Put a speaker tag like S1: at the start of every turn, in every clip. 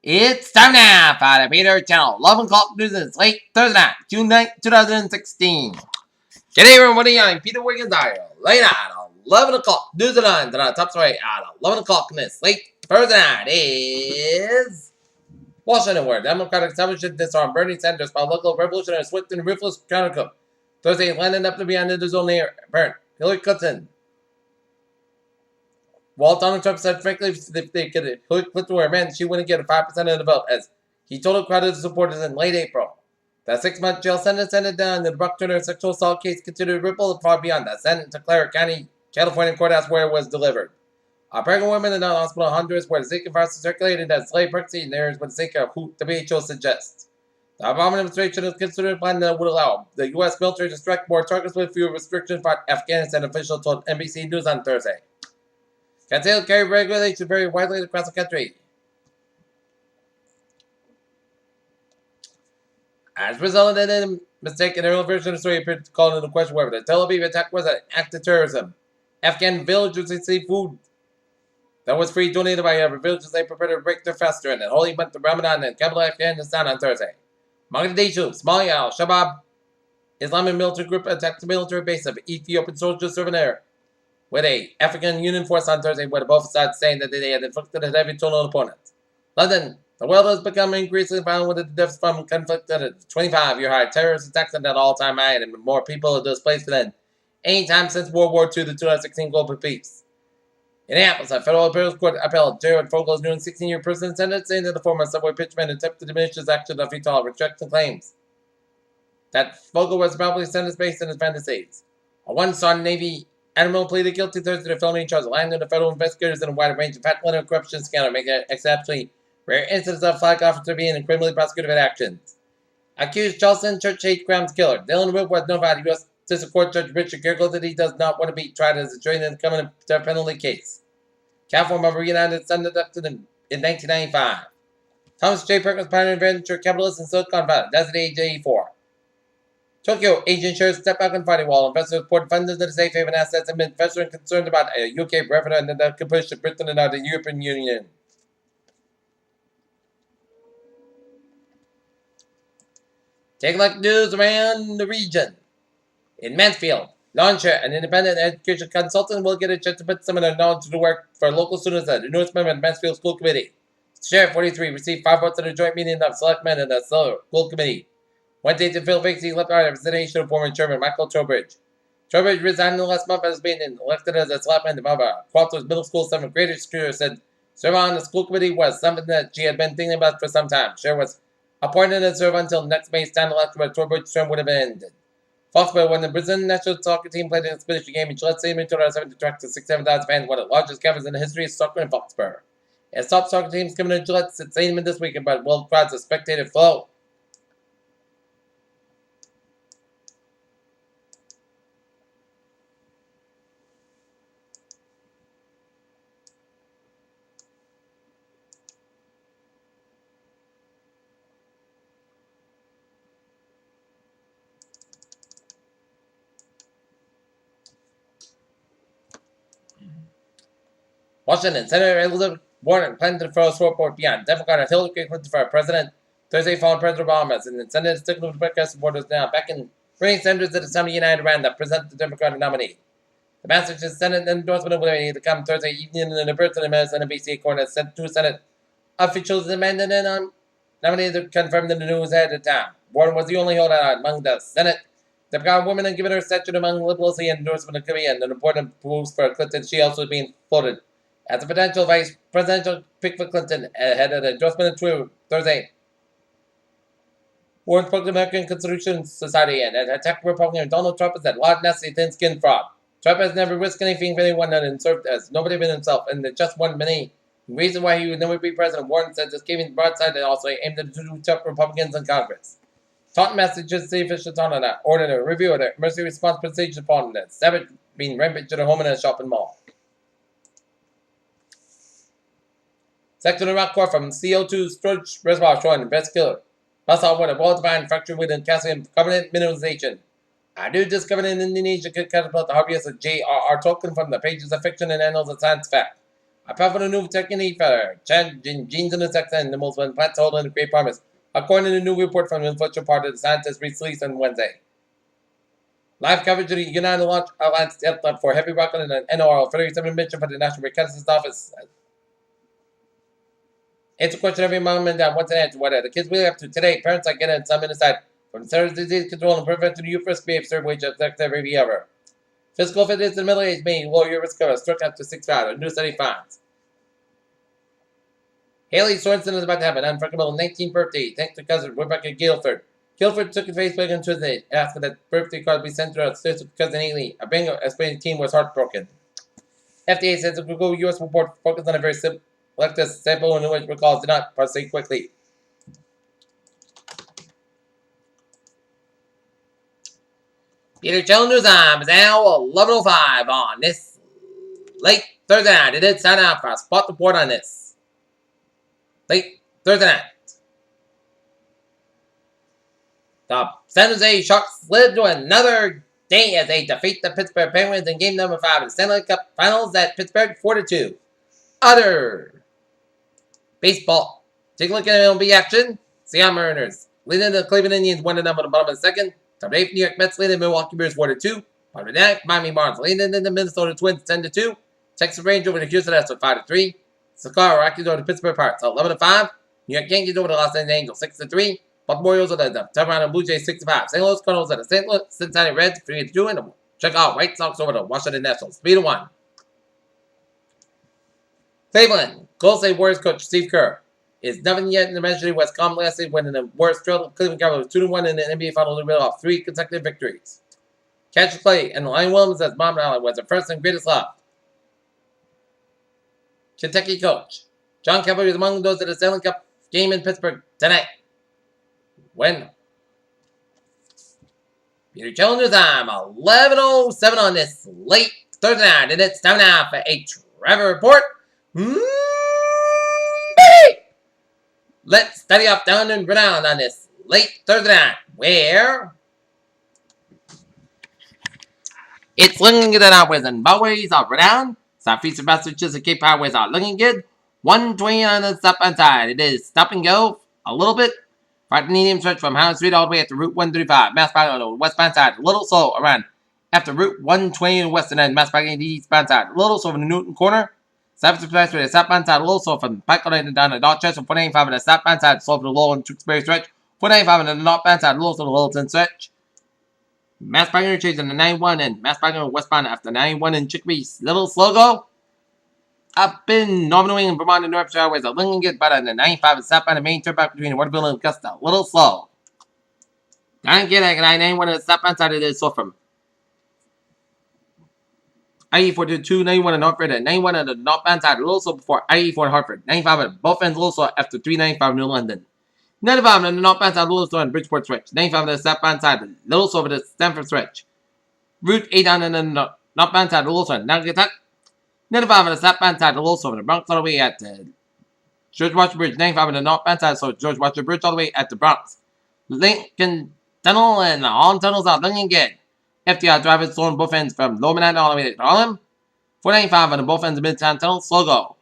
S1: It's time now for the Peter Channel. 11 o'clock news and late Thursday night, June 9th, 2016. G'day everybody, I'm Peter Wiggins. Late at 11 o'clock news and on the top story at 11 o'clock in this late Thursday night is Washington, where Democratic establishment disarmed Bernie Sanders by local revolutionary swift and ruthless countercoup. Thursday landed up to be under the zone near apparent Hillary Clinton. While Donald Trump said, frankly, if they could Hillary Clinton were a man, she wouldn't get a 5% of the vote, as he told a crowd of supporters in late April. The 6-month jail sentence ended down the Buck Turner sexual assault case considered ripple far beyond that sentence to Clark County, California courthouse where it was delivered. A pregnant woman in a hospital in Honduras where the Zika virus circulated as slave pregnancy and there is what Zika, who the WHO suggests. The Obama administration is considering a plan that would allow the U.S. military to strike more targets with fewer restrictions, but Afghanistan officials told NBC News on Thursday. Concealed carry regulations vary widely across the country. As a result of a mistake, an earlier version of the story appeared to call into question whether the Tel Aviv attack was an act of terrorism. Afghan villagers received food that was free donated by other villagers they prepared to break their fast during the holy month of Ramadan in capital Afghanistan on Thursday. Mogadishu, Somalia, al-Shabaab Islamic military group attacked the military base of Ethiopian soldiers serving there with a African Union force on Thursday, with both sides saying that they had inflicted a heavy toll on opponents. London, the world has become increasingly violent with the deaths from conflict at a 25-year high. Terrorist attacks at an all-time high, and more people are displaced than any time since World War II, the 2016 global peace. In Minneapolis, a federal appeals court upheld Jared Fogel's new 16-year prison sentence, saying that the former subway pitchman attempted to diminish his action of futile rejection claims that Fogel was probably sentenced based on his fantasies. A one-star Navy Admiral pleaded guilty Thursday to felony charges lying to the federal investigators in a wide range of fat-letter corruption scandal, making it exceptionally rare instances of flag officer being in criminally prosecuted actions. Accused Charleston church hate crimes killer Dylan Wood was notified U.S. District Court Judge Richard Gergel that he does not want to be tried as a jury in the coming death penalty case. California reunited son abducted in 1995. Thomas J. Perkins, pioneer venture capitalist in Silicon Valley, dies at age 84. Tokyo Asian shares step back on Friday while investors poured funds into the safe haven assets amid investors concerned about a UK referendum that could push Britain out of the European Union. Take a look at news around the region. In Mansfield, Launcher, an independent education consultant, will get a chance to put some of their knowledge to work for local students as the newest member of the Mansfield School Committee. Sheriff 43 received 5 votes at a joint meeting of selectmen and the school committee. Wednesday to fill vacancy left out of resignation of former chairman Michael Trowbridge. Trowbridge resigned in the last month as being elected as a selectman of Qualter's middle school 7th grader. Screwer said serving on the school committee was something that she had been thinking about for some time. Sher was appointed to serve until next May's stand election, where Trowbridge's term would have ended. Foxborough, when the Brazilian national soccer team played an exhibition game in Gillette Stadium in 2007 to attract 67,000 fans, one of the largest gatherings in the history of soccer in Foxborough. As top soccer teams coming to Gillette Stadium this weekend, but world crowds of spectator flow. Washington, Senator Elizabeth Warren planned to throw a scoreboard beyond Democrat Hillary Clinton for president Thursday following President Obama, and the Senate is sticking with broadcast supporters now, backing Bernie Sanders at the Assembly United around to present the Democratic nominee. The Massachusetts Senate endorsement will be to come Thursday evening in the birthday of Madison NBC according to two Senate officials demanded and nominated to confirm the news ahead of time. Warren was the only holdout among the Senate Democratic women, and given her stature among liberals, the endorsement of Korea and an important boost for Clinton. She also being floated as a potential vice presidential pick for Clinton ahead of the endorsement of Twitter Thursday. Warren spoke to the American Constitution Society and attacked Republican Donald Trump as that large, nasty, thin-skinned fraud. Trump has never risked anything for anyone and served as nobody but himself, and there's just one many reason why he would never be president. Warren said this gave him the broadside and also aimed at the two top Republicans in Congress. Taunton, Massachusetts city officials ordered a review of their emergency response procedures upon the savage being rampant to their home in a shopping mall. Section of rock core from CO2 storage reservoir showing best killer. Plus all with a well-defined fracture within calcium carbonate mineralization. A new discovery in Indonesia could catapult the hobbyist of J.R.R. Tolkien from the pages of fiction and annals of science fact. I prefer the new technique for genes in the sex and animals when plants hold in the great promise, according to the new report from the influential part of the scientists released on Wednesday. Live coverage of the United Launch Alliance for Heavy Rocket and an NOR 37 mission for the National Reconnaissance Office. It's a question every mom and dad wants an answer. What are the kids really up to today? Parents are getting some insight from Centers Disease Control and Prevention of Youth Risk Behavior Wage of every ever. Physical fitness in middle age may lower your risk of a stroke up to 6 pounds. A new study finds. Haley Sorensen is about to have an unforgettable 19th birthday thanks to cousin Rebecca Guilford. Guilford took a Facebook on Tuesday asking that birthday card be sent to her sister cousin Haley. A Bingo explaining team was heartbroken. FDA says the Google U.S. report focused on a very selective sample in which recalls did not proceed quickly. Peter Channel News Time is now 11:05 on this late Thursday night. It did sign out for a spot report on this late Thursday night. The San Jose Sharks slid to another day as they defeat the Pittsburgh Penguins in game number 5 of the Stanley Cup Finals at Pittsburgh 4-2. Other baseball. Take a look at MLB action. Seattle Mariners leading the Cleveland Indians 1-0 on the bottom of the second. Top 8 New York Mets leading the Milwaukee Brewers 4-2. Bottom of the ninth, Miami Marlins leading the Minnesota Twins 10-2. Texas Rangers over the Houston Astros 5-3. Chicago Rockies over the Pittsburgh Pirates 11-5. New York Yankees over the Los Angeles Angels 6-3. Baltimore Orioles over the Toronto Blue Jays 6-5. St. Louis Cardinals over the St. Louis Cincinnati Reds 3-2. And the Chicago White Sox over the Washington Nationals 3-1. Cleveland Golden State Warriors coach Steve Kerr is nothing yet in the measure was calm last week when the Warriors struggled Cleveland Cavaliers 2-1 in the NBA Finals in the middle of 3 consecutive victories. Cassius Clay and Lion Williams as Muhammad Ali was the first and greatest love. Kentucky coach John Calipari is among those at the Stanley Cup game in Pittsburgh tonight. When Peter Channel News Time 11:07 on this late Thursday night, and it's time now for a Trevor report. Let's study off down in Rhode Island on this late Thursday night, where it's looking good out with and Boways of Rhode Island. Southeastern Massachusetts Cape Highways are looking good. 120 on the stop-on side. It is stop and go a little bit. Right medium stretch from Howard Street all the way up to Route 135. Mass parking on the westbound side. A little slow around after Route 120 on the western end. Mass parking on the eastbound side. A little slow from the Newton corner. South Expressway, the southbound side. A little slow from Pike Lane down to Dorchester. 495 on the southbound side. Slow from the Lowell and Tewksbury stretch. 495 on the northbound side. A little slow from the Littleton stretch. Mass parking interchange on the 91 and mass parking on the westbound after 91 in Chicopee. Little slow go. Up in Northern New England, Vermont, and North Shore, where the Lincoln gets better than 95 and southbound the main turnpike between Waterville and Augusta. A little slow. Down get at 91 on the southbound side of it is slow from IE4 to 91 on Northford and 91 on the northbound side. A little slow before IE4 in Hartford. 95 on both ends, a little slow after 395 in New London. 95 on the northbound side, a little slow on Bridgeport stretch. 95 on the southbound side, a little slow over the Stamford stretch. Route 8 on the northbound side, a little slow on Naugatuck. 95 on the southbound side, a little slow on the Bronx all the way at the George Washington Bridge. 95 on the northbound side, so George Washington Bridge all the way at the Bronx. Lincoln Tunnel and all tunnels are looking good. FDR driving slow on both ends from Lower Manhattan all the way to Harlem. 495 on the both ends of Midtown Tunnel, slow go.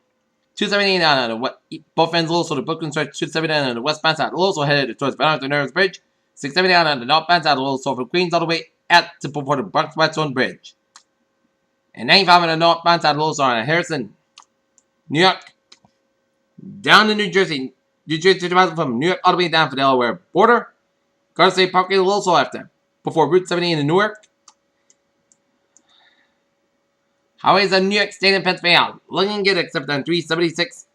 S1: 278 on the both ends, a little slow to Brooklyn stretch. 279 on the westbound side, a little slow headed towards Bernardo Nerves Bridge. 679 on the northbound side, a little slow from Queens all the way at before the Bronx Whitestone Bridge. And 95 on the northbound side, a little slow on Harrison, New York, down to New Jersey. New Jersey from New York all the way down for the Delaware border. Garden State Parkway a little slow after before Route 70 in Newark. Highways of New York State and Pennsylvania looking good except on 376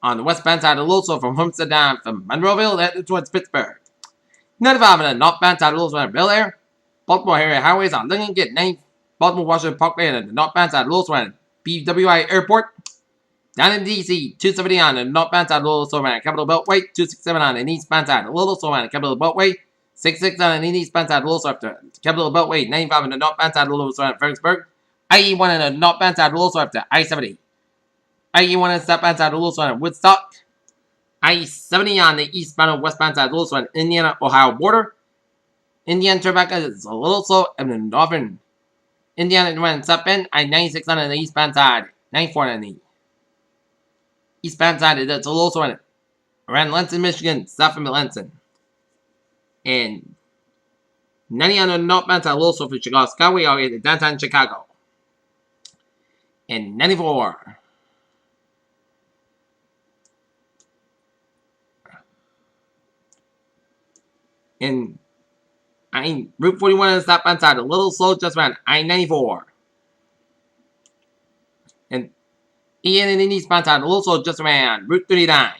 S1: on the westbound side, a little slow from Homestead down from Monroeville headed towards Pittsburgh. 95 on the northbound side, a little slow on Bel Air. Baltimore area highways are looking good. 9 Baltimore Washington Parkway and the northbound side, a little slow on BWI Airport. Down in DC, 270 on the northbound side, a little slow on Capitol Beltway. 267 on the eastbound side, a little slow on Capitol Beltway. 66 on the eastbound side, a little slow after Capitol Beltway. 95 on the northbound side, a little slow on Fredericksburg. IE1 on the northbound side, a little slow after I-70. IE1 on the southbound side, a little slow on Woodstock. IE70 on the eastbound and westbound side, a little slow on Indiana-Ohio border. Indiana Turnpike is a little slow in the northern Indiana and south bend. I-96 on the eastbound side. 94 on the eastbound side, it's a little sort around Lenson, Michigan, south of Lenson. And 90 on the northbound side, a little for Chicago Skyway area to downtown Chicago. And 94. And Route 41 on the southbound side, a little slow just around I-94. And Ian and the eastbound side, a little slow just around Route 39.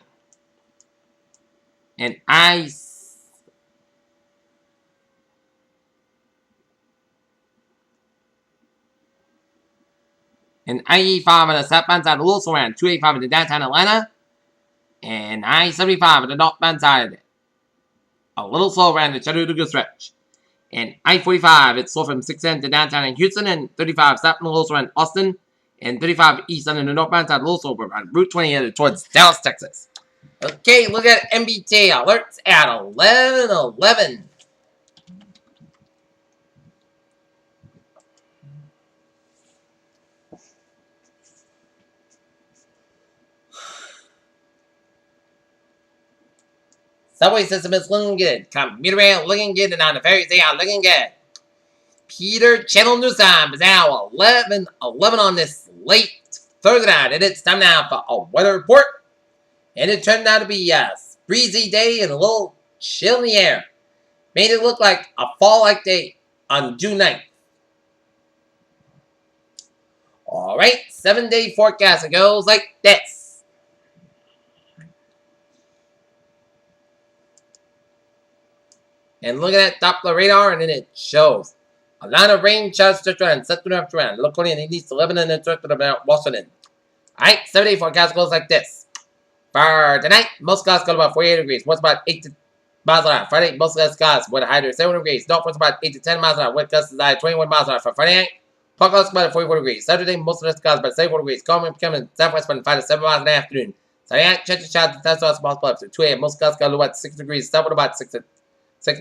S1: And I-85 on the southbound side, a little slow around 285 in the downtown Atlanta. And I-75 on the northbound side, a little slow around the Chattanooga stretch. And I-45, it's slow from 610 to downtown in Houston, and 35 south and a little slow around Austin, and 35 east on the northbound side, a little slow around Route 20 headed towards Dallas, Texas. Okay, look at MBTA alerts at 11:11. Subway system is looking good. Commuter rail looking good, and on the ferries they are looking good. Peter Channel News Time is now 11:11 on this late Thursday night, and it's time now for a weather report. And it turned out to be a breezy day and a little chill in the air. Made it look like a fall-like day on June 9th. Alright, 7-day forecast. It goes like this. And look at that Doppler radar, and then it shows a lot of rain showers stretch around, central up around, locally in East 11 and then stretch about Washington. Alright, 7-day forecast goes like this. For tonight, most skies go to about 48 degrees. Winds about 8 to miles an hour. Friday, most skies with a high to 7 degrees. Northwest about 8 to 10 miles an hour. Wind gusts is 21 miles an hour. For Friday night, Park about 44 degrees. Saturday, most of the skies about 74 degrees. Calm and becoming southwest about 5 to 7 miles in the afternoon. Saturday night, church and showers and thunderstorms possible up to 2 a.m. Most skies go to about 6 degrees. South with about 6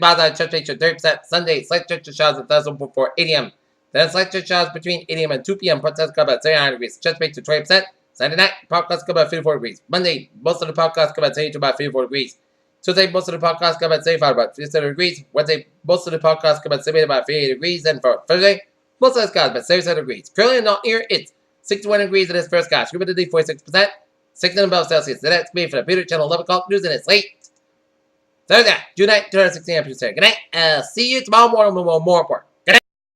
S1: miles an hour. Church rate 30%. Sunday, slight church and showers and thunderstorms before 8 a.m. Then slight church showers between 8 a.m. and 2 p.m. Part skies go about 39 degrees. Church rate to 20%. Sunday night, podcast go about 54 degrees. Monday, most of the podcast go about 72 about 54 degrees. Tuesday, most of the podcast go about 75 about 57 degrees. Wednesday, most of the podcast go about 78 about 58 degrees. And for Thursday, most of the skies about 77 degrees. Currently not here, it's 61 degrees in this first skies. Humidity 46%, 16 above Celsius. The next me for the Peter Channel 11 o'clock news, and it's late Thursday, June 9th, 216 amperes. Good night. See you tomorrow morning with more report.